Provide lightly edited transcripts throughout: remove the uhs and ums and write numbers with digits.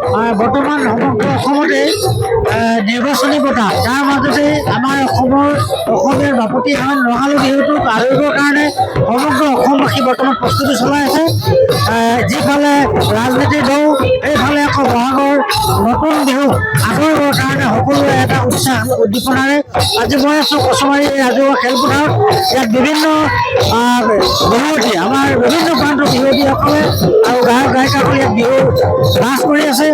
বৰ্তমান সমগ্ৰ অসমতে নিৰ্বাচনী বঁটা, তাৰ মাজতে আমাৰ অসমীয়াৰ বাপতিসাহোন ৰঙালী বিহুটোক আদৰিবৰ কাৰণে সমগ্ৰ অসমবাসী বৰ্তমান প্ৰস্তুতি চলাই আছে। যিফালে ৰাজনীতিৰ ঢৌ, সেইফালে আকৌ বহাগৰ নতুন বিহু আদৰিবৰ কাৰণে সকলোৱে এটা উৎসাহ উদ্দীপনাৰে আজি মই আছোঁ কচুমাৰী ৰাজহুৱা খেলপথাৰত। ইয়াত বিভিন্ন বিহুৱতী, আমাৰ বিভিন্ন প্ৰান্তৰ বিহুৱতীসকলে আৰু গায়ক গায়িকাসকলে ইয়াত বিহু নাচ কৰি আছে।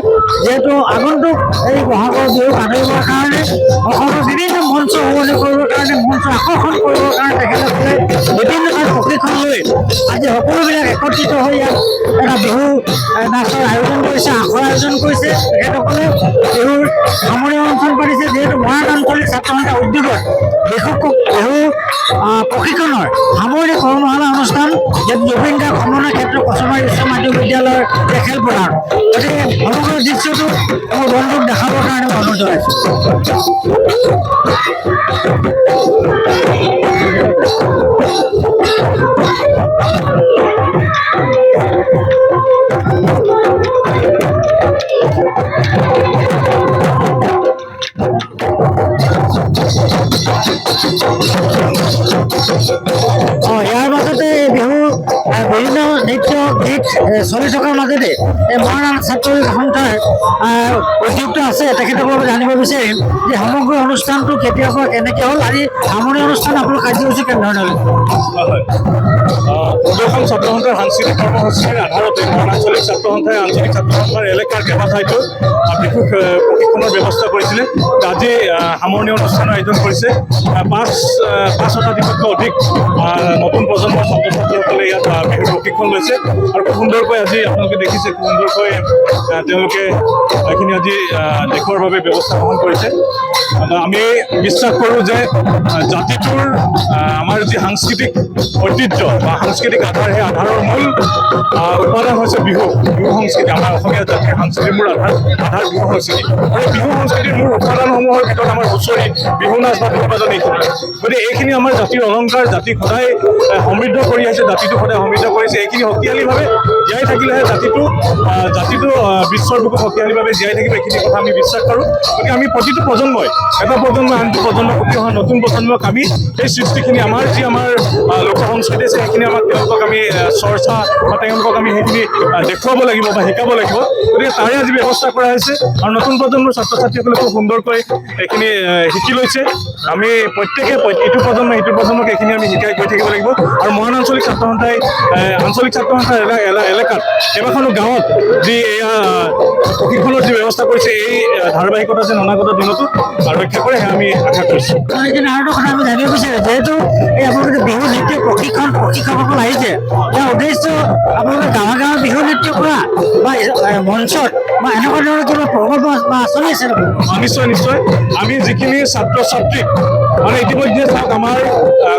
যিহেতু আগন্তুক এই বহাগৰ বিহুক আদৰিবৰ কাৰণে অসমৰ বিভিন্ন মঞ্চ সলনি কৰিবৰ কাৰণে, মঞ্চ আকৰ্ষণ কৰিবৰ কাৰণে তেখেতসকলে বিভিন্ন প্ৰশিক্ষণ লৈ আজি সকলোবিলাক একত্ৰিত হৈ ইয়াত এটা বিহু নাচৰ আয়োজন কৰিছে, আখৰ আয়োজন কৰিছে। তেখেতসকলে বিহুৰ সামৰণি অনুষ্ঠান পাতিছে। যিহেতু মৰাণ আঞ্চলিক ছাত্ৰ সন্থাৰ উদ্যোগত বিহু প্ৰশিক্ষণৰ সামৰণি কৰ্মশালা অনুষ্ঠান জুবিন গাৰ্গ ভ্ৰমণৰ ক্ষেত্ৰত কচুমাৰী উচ্চ মাধ্যমিক বিদ্যালয়ৰ খেলপথাৰ। গতিকে সমগ্ৰ দৃশ্যটো মোৰ বন্ধুক দেখাবৰ কাৰণে অনুৰোধ জনাইছোঁ। ইয়াৰ মাজতে বিহু বিভিন্ন নৃত্য গীত চলি থকাৰ মাজতে মৰাণ ছাত্ৰ সন্থাৰ উদ্যোগটো আছে। তেখেতসকলক জানিব বিচাৰিম যে সমগ্ৰ অনুষ্ঠানটো কেতিয়াৰ পৰা কেনেকৈ হ'ল, আজি সামৰণি অনুষ্ঠান আপোনালোক কাৰ্যসূচী কেনেধৰণে হ'ল? প্ৰদৰ্শন ছাত্ৰ সন্থাৰ সাংস্কৃতিক কৰ্মসূচীৰ আধাৰতে মৰাণ আঞ্চলিক ছাত্ৰ সন্থাই আঞ্চলিক ছাত্ৰ সন্থাৰ এলেকাৰ কেইবাঠাইতো বিহু প্ৰশিক্ষণৰ ব্যৱস্থা কৰিছিলে। আজি সামৰণি অনুষ্ঠানৰ আয়োজন কৰিছে। পাঁচ শতাধিকতকৈ অধিক নতুন প্ৰজন্মৰ ছাত্ৰ ছাত্ৰীসকলে ইয়াত বিহুৰ প্ৰশিক্ষণ লৈছে আৰু খুব সুন্দৰকৈ আজি আপোনালোকে দেখিছে, খুব সুন্দৰকৈ তেওঁলোকে এইখিনি আজি দেখুৱাৰ বাবে ব্যৱস্থা গ্ৰহণ কৰিছে। আমি বিশ্বাস কৰোঁ যে জাতিটোৰ আমাৰ যি সাংস্কৃতিক ঐতিহ্য বা সাংস্কৃতিক আধাৰ, সেই আধাৰৰ মূল উপাদান হৈছে বিহু সংস্কৃতি। আমাৰ অসমীয়া জাতিৰ সাংস্কৃতিৰ মূল আধাৰ বিহু সংস্কৃতি। আৰু এই বিহু সংস্কৃতিৰ মূল উপাদানসমূহৰ ভিতৰত আমাৰ হুঁচৰি, বিহু নাচ বা বিহুবাদন এইখিনি। গতিকে এইখিনি আমাৰ জাতিৰ অলংকাৰ, জাতিক সদায় সমৃদ্ধ কৰি আহিছে, জাতিটো সদায় সমৃদ্ধ কৰিছে। এইখিনি শক্তিশালীভাৱে জীয়াই থাকিলেহে জাতিটো বিশ্বৰ বুকুত শক্তিশালীভাৱে জীয়াই থাকিব, এইখিনি কথা আমি বিশ্বাস কৰোঁ। গতিকে আমি প্ৰতিটো প্ৰজন্মই, এটা প্ৰজন্মই আনটো প্ৰজন্মক উঠি অহা নতুন প্ৰজন্মক আমি এই সৃষ্টিখিনি, আমাৰ লোক সংস্কৃতি আছে, সেইখিনি তেওঁলোকক আমি চৰ্চা বা তেওঁলোকক আমি সেইখিনি দেখুৱাব লাগিব বা শিকাব লাগিব। গতিকে তাৰে আজি ব্যৱস্থা কৰা হৈছে আৰু নতুন প্ৰজন্মৰ ছাত্ৰ ছাত্ৰীসকলে খুব সুন্দৰকৈ এইখিনি শিকি লৈছে। আমি প্ৰত্যেকে ইটো প্ৰজন্মই সিটো প্ৰজন্মক এইখিনি আমি শিকাই গৈ থাকিব লাগিব। আৰু মৰাণ আঞ্চলিক ছাত্ৰ সন্থাই এলেকাত কেইবাখনো গাঁৱত যি এয়া প্ৰশিক্ষণৰ যি ব্যৱস্থা কৰিছে, এই ধাৰাবাহিকতা যেন অনাগত দিনতো ৰক্ষা কৰে, সেয়া আমি আশা কৰিছোঁ। আৰু এটা কথা আমি জানিব বিচাৰোঁ, যিহেতু এই আপোনালোকে বিহু নৃত্য প্ৰশিক্ষকসকল আহিছে, ইয়াৰ উদ্দেশ্য আপোনালোকে গাঁৱে গাঁৱে বিহু নৃত্য কৰা বা মঞ্চত বা এনেকুৱা ধৰণৰ কিবা প্ৰকল্প বা আঁচনি আছে? নিশ্চয়। আমি যিখিনি ছাত্ৰ ছাত্ৰীক মানে ইতিমধ্যে চাওক, আমাৰ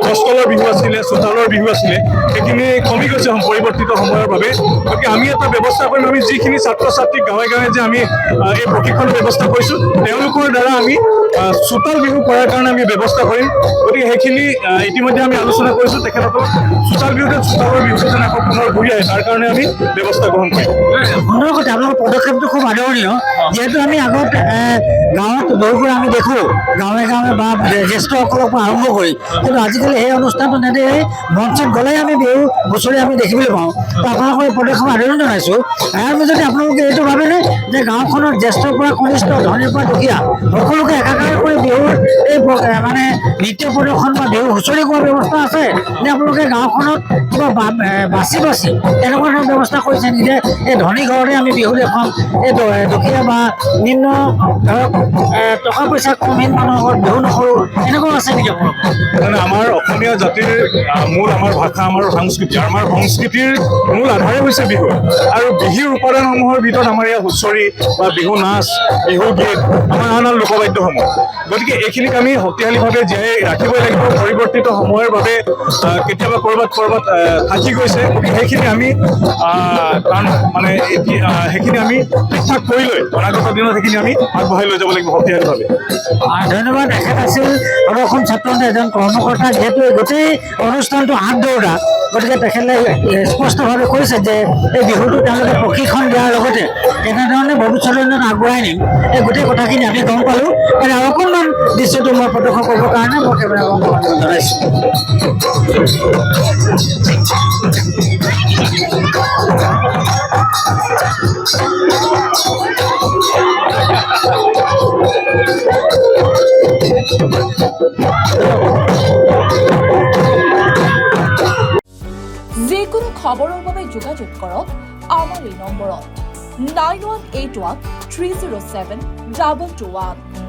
গছতলৰ বিহু আছিলে, চোতালৰ বিহু আছিলে, সেইখিনি কমি গৈছে পৰিৱৰ্তিত সময়ৰ বাবে। গতিকে আমি এটা ব্যৱস্থা কৰিম, আমি যিখিনি ছাত্ৰ ছাত্ৰীক গাঁৱে গাঁৱে যে আমি এই প্ৰশিক্ষণৰ ব্যৱস্থা কৰিছোঁ, তেওঁলোকৰ দ্বাৰা আমি চোতাল বিহু কৰাৰ কাৰণে আমি ব্যৱস্থা কৰিম। গতিকে সেইখিনি ইতিমধ্যে আমি আলোচনা কৰিছোঁ। তেখেতসকলক চোতালৰ বিহুটো যেন আকৌ পুনৰ ঘূৰি আহে, তাৰ কাৰণে আমি ব্যৱস্থা গ্ৰহণ কৰিম। সুন্দৰ কথা, আপোনালোকৰ পদক্ষেপটো খুব আদৰণীয়। যিহেতু আমি আগত গাঁৱত বহুবোৰ আমি দেখোঁ, গাঁৱে গাঁৱে বা জ্যেষ্ঠসকলক আৰম্ভ কৰি, কিন্তু আজিকালি সেই অনুষ্ঠানটো নেদেখি মঞ্চত গ'লেই আমি বিহু হুঁচৰি আমি দেখিবলৈ পাওঁ। তো আপোনালোকৰ এই পদক্ষেপ আদৰণি জনাইছোঁ। ইয়াৰ মাজতে আপোনালোকে এইটো ভাবেনে যে গাঁওখনৰ জ্যেষ্ঠৰ পৰা কনিষ্ঠ, ধনীৰ পৰা দুখীয়া সকলোকে একাকাৰ কৰি বিহুৰ এই মানে নৃত্য প্ৰদৰ্শন বা বিহু হুঁচৰি গোৱাৰ ব্যৱস্থা আছে নে আপোনালোকে গাঁওখনত কিবা বাছি তেনেকুৱা ধৰণৰ ব্যৱস্থা কৰিছে নেকি? এই ধনী ঘৰতে আমি বিহু দেখুৱাম, এই দুখীয়া বা নিম্ন ধৰক টকা পইচা কমহীন মানুহৰ বিহু নকৰোঁ, এনেকুৱা আছে নেকি আপোনালোকৰ? মানে আমাৰ অসমীয়া জাতিৰ মূল আমাৰ ভাষা, আমাৰ সংস্কৃতি সংস্কৃতিৰ মূল আধাৰে হৈছে বিহু। আৰু বিহুৰ উপাদানসমূহৰ ভিতৰত আমাৰ ইয়াত হুঁচৰি বা বিহু নাচ, বিহু গীত, আমাৰ আন লোকবাদ্যসমূহ। গতিকে এইখিনিক আমি শক্তিশালীভাৱে জীয়াই ৰাখিবই লাগিব। পৰিৱৰ্তিত সময়ৰ বাবে কেতিয়াবা ক'ৰবাত থাকি গৈছে, সেইখিনি আমি সেইখিনি আমি ঠিক ঠাক কৰি লৈ অনাগত দিনত সেইখিনি আমি আগবঢ়াই লৈ যাব লাগিব শক্তিশালীভাৱে। ধন্যবাদ। তেখেত আছিল প্ৰদৰ্শন ছাত্ৰ সন্থাৰ এজন কৰ্মকৰ্তা। যিহেতু গোটেই অনুষ্ঠানটো হাত দৌৰা, গতিকে তেখেতে স্পষ্টভাৱে কৈছে যে এই বিহুটো তেওঁলোকে প্ৰশিক্ষণ দিয়াৰ লগতে কেনেধৰণে ভৱিষ্যতৰ দিনত আগুৱাই নিম এই গোটেই কথাখিনি আমি গম পালোঁ আৰু অকণমান দৃশ্যটো মই প্ৰদৰ্শন কৰিবৰ কাৰণে মই কেমেৰামেন জনাইছোঁ। যিকোনো খবৰৰ বাবে যোগাযোগ কৰক আমাৰ এই নম্বৰত 9181 307 2221।